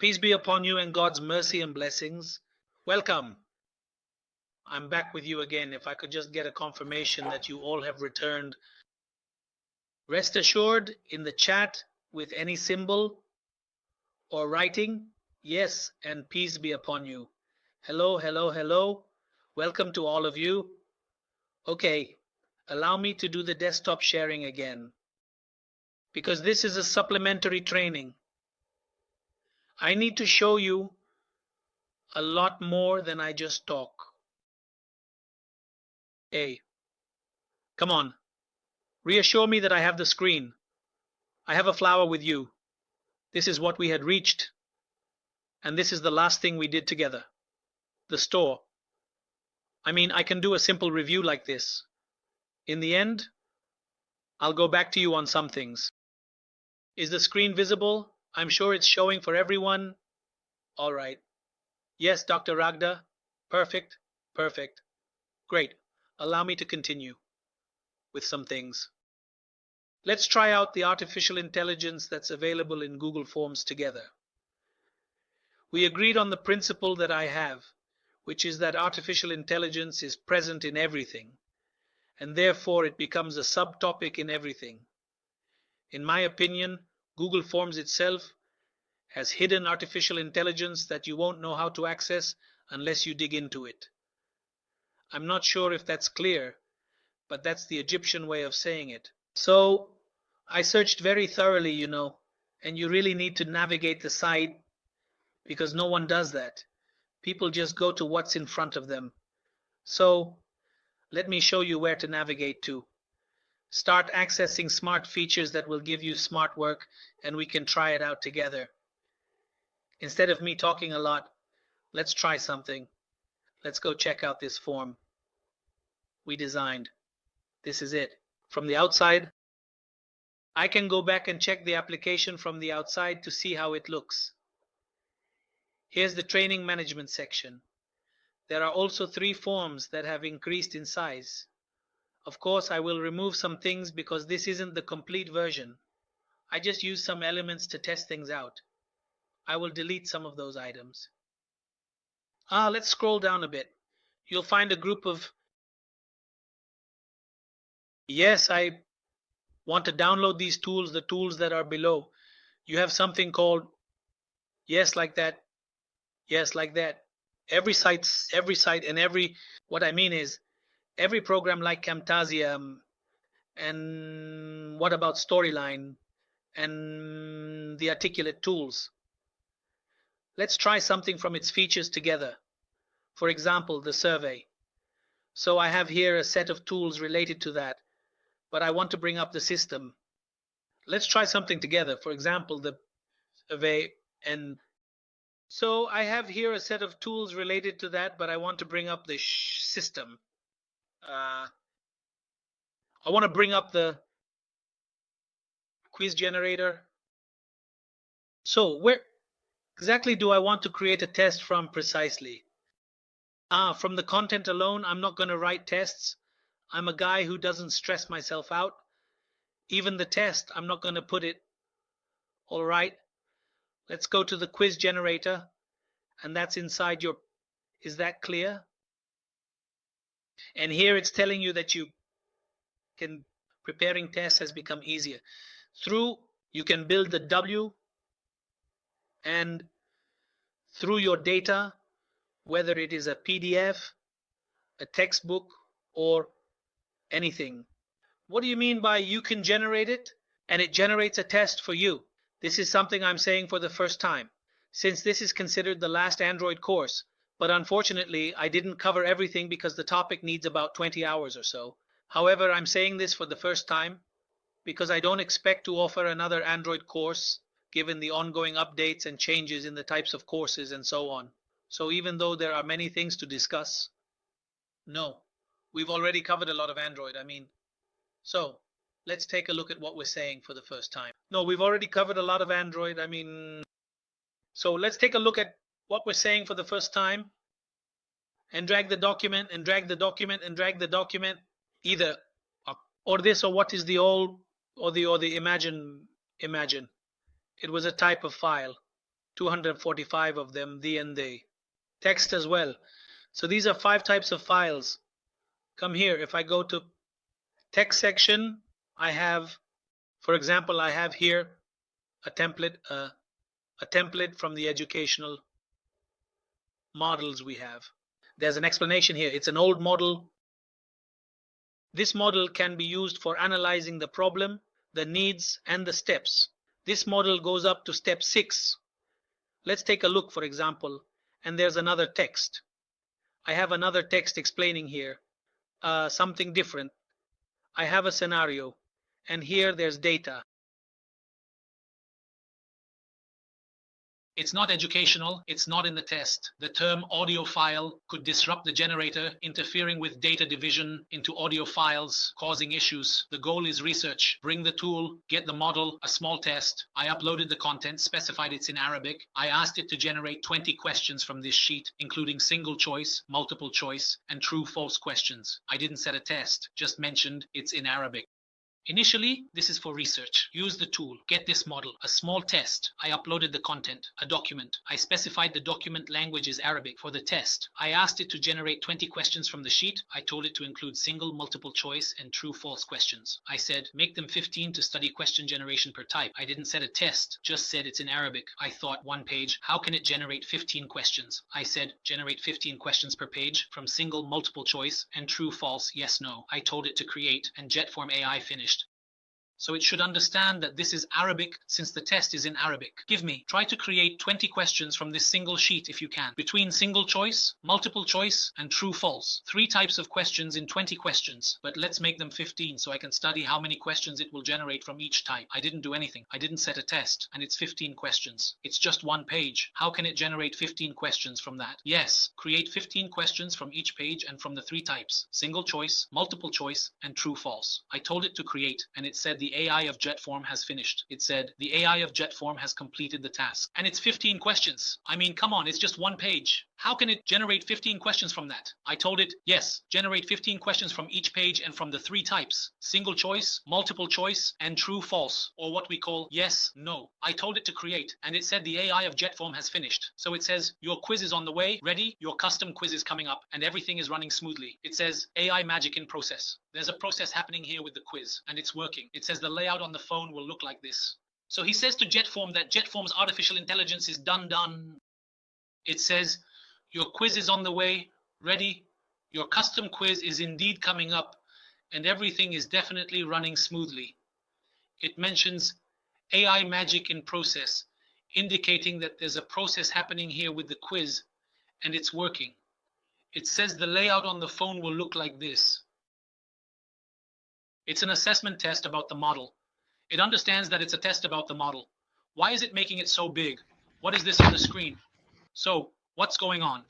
Peace be upon you and God's mercy and blessings. Welcome. I'm back with you again. If I could just get a confirmation that you all have returned. Rest assured, in the chat with any symbol or writing, yes, and peace be upon you. Hello, hello, hello. Welcome to all of you. Okay, allow me to do the desktop sharing again, because this is a supplementary training. I need to show you a lot more than I just talk. Hey, come on. Reassure me that I have the screen. I have a flower with you. This is what we had reached. And this is the last thing we did together. The store. I mean, I can do a simple review like this. In the end, I'll go back to you on some things. Is the screen visible? I'm sure it's showing for everyone. All right. Yes, Dr. Ragda. Perfect. Perfect. Great. Allow me to continue with some things. Let's try out the artificial intelligence that's available in Google Forms together. We agreed on the principle that I have, which is that artificial intelligence is present in everything, and therefore it becomes a subtopic in everything. In my opinion, Google Forms itself has hidden artificial intelligence that you won't know how to access unless you dig into it. I'm not sure if that's clear, but that's the Egyptian way of saying it. So I searched very thoroughly, you know, and you really need to navigate the site because no one does that. People just go to what's in front of them. So let me show you where to navigate to. Start accessing smart features that will give you smart work, and we can try it out together. Instead of me talking a lot, let's try something. Let's go check out this form we designed. This is it. From the outside, I can go back and check the application from the outside to see how it looks. Here's the training management section. There are also 3 forms that have increased in size. Of course, I will remove some things because this isn't the complete version. I just used some elements to test things out. I will delete some of those items. Let's scroll down a bit. You'll find a group of... Yes, I want to download these tools, the tools that are below. You have something called... Yes, like that. Yes, like that. Every site and every... What I mean is, every program like Camtasia, and what about Storyline, and the Articulate tools. Let's try something from its features together. For example, the survey. So I have here a set of tools related to that, but I want to bring up the system. Let's try something together. For example, the survey. And so I have here a set of tools related to that, but I want to bring up the system. I want to bring up the quiz generator. So where exactly do I want to create a test from precisely? From the content alone, I'm not going to write tests. I'm a guy who doesn't stress myself out. Even the test, I'm not going to put it. All right. Let's go to the quiz generator, and that's inside your... Is that clear? And here it's telling you that you can... Preparing tests has become easier. You can build the W, and through your data, whether it is a PDF, a textbook, or anything. What do you mean by you can generate it and it generates a test for you? This is something I'm saying for the first time, since this is considered the last Android course, but unfortunately I didn't cover everything because the topic needs about 20 hours or so. However, I'm saying this for the first time because I don't expect to offer another Android course given the ongoing updates and changes in the types of courses and so on. So even though there are many things to discuss, no, we've already covered a lot of Android. So let's take a look at what we're saying for the first time. No, we've already covered a lot of Android. So let's take a look at what we're saying for the first time and drag the document and drag the document and drag the document either up or this, or what is the old or the imagine. It was a type of file. 245 of them, thee and they. Text as well. So these are 5 types of files. Come here, if I go to text section, I have, for example, I have here a template from the educational models we have. There's an explanation here. It's an old model. This model can be used for analyzing the problem, the needs, and the steps. This model goes up to step 6. Let's take a look, for example, and there's another text. I have another text explaining here something different. I have a scenario, and here there's data. It's not educational, it's not in the test. The term audio file could disrupt the generator, interfering with data division into audio files, causing issues. The goal is research. Bring the tool, get the model, a small test. I uploaded the content, specified it's in Arabic. I asked it to generate 20 questions from this sheet, including single choice, multiple choice, and true-false questions. I didn't set a test, just mentioned it's in Arabic. Initially, this is for research. Use the tool. Get this model. A small test. I uploaded the content. A document. I specified the document language is Arabic for the test. I asked it to generate 20 questions from the sheet. I told it to include single, multiple choice, and true-false questions. I said, make them 15 to study question generation per type. I didn't set a test, just said it's in Arabic. I thought, 1 page, how can it generate 15 questions? I said, generate 15 questions per page from single, multiple choice, and true-false, yes, no. I told it to create, and JetForm AI finished. So it should understand that this is Arabic since the test is in Arabic. Try to create 20 questions from this single sheet if you can. Between single choice, multiple choice, and true false. 3 types of questions in 20 questions. But let's make them 15 so I can study how many questions it will generate from each type. I didn't do anything. I didn't set a test. And it's 15 questions. It's just 1 page. How can it generate 15 questions from that? Yes, create 15 questions from each page and from the 3 types. Single choice, multiple choice, and true false. I told it to create, and it said the AI of JetForm has finished. It said, the AI of JetForm has completed the task. And it's 15 questions. I mean, come on, it's just 1 page. How can it generate 15 questions from that? I told it, yes, generate 15 questions from each page and from the 3 types. Single choice, multiple choice, and true false, or what we call yes, no. I told it to create, and it said the AI of JetForm has finished. So it says, your quiz is on the way, ready, your custom quiz is coming up, and everything is running smoothly. It says, AI magic in process. There's a process happening here with the quiz, and it's working. It says the layout on the phone will look like this. So he says to JetForm that JetForm's artificial intelligence is done. It says, your quiz is on the way, ready, your custom quiz is indeed coming up, and everything is definitely running smoothly. It mentions AI magic in process, indicating that there's a process happening here with the quiz, and it's working. It says the layout on the phone will look like this. It's an assessment test about the model. It understands that it's a test about the model. Why is it making it so big? What is this on the screen? So, what's going on?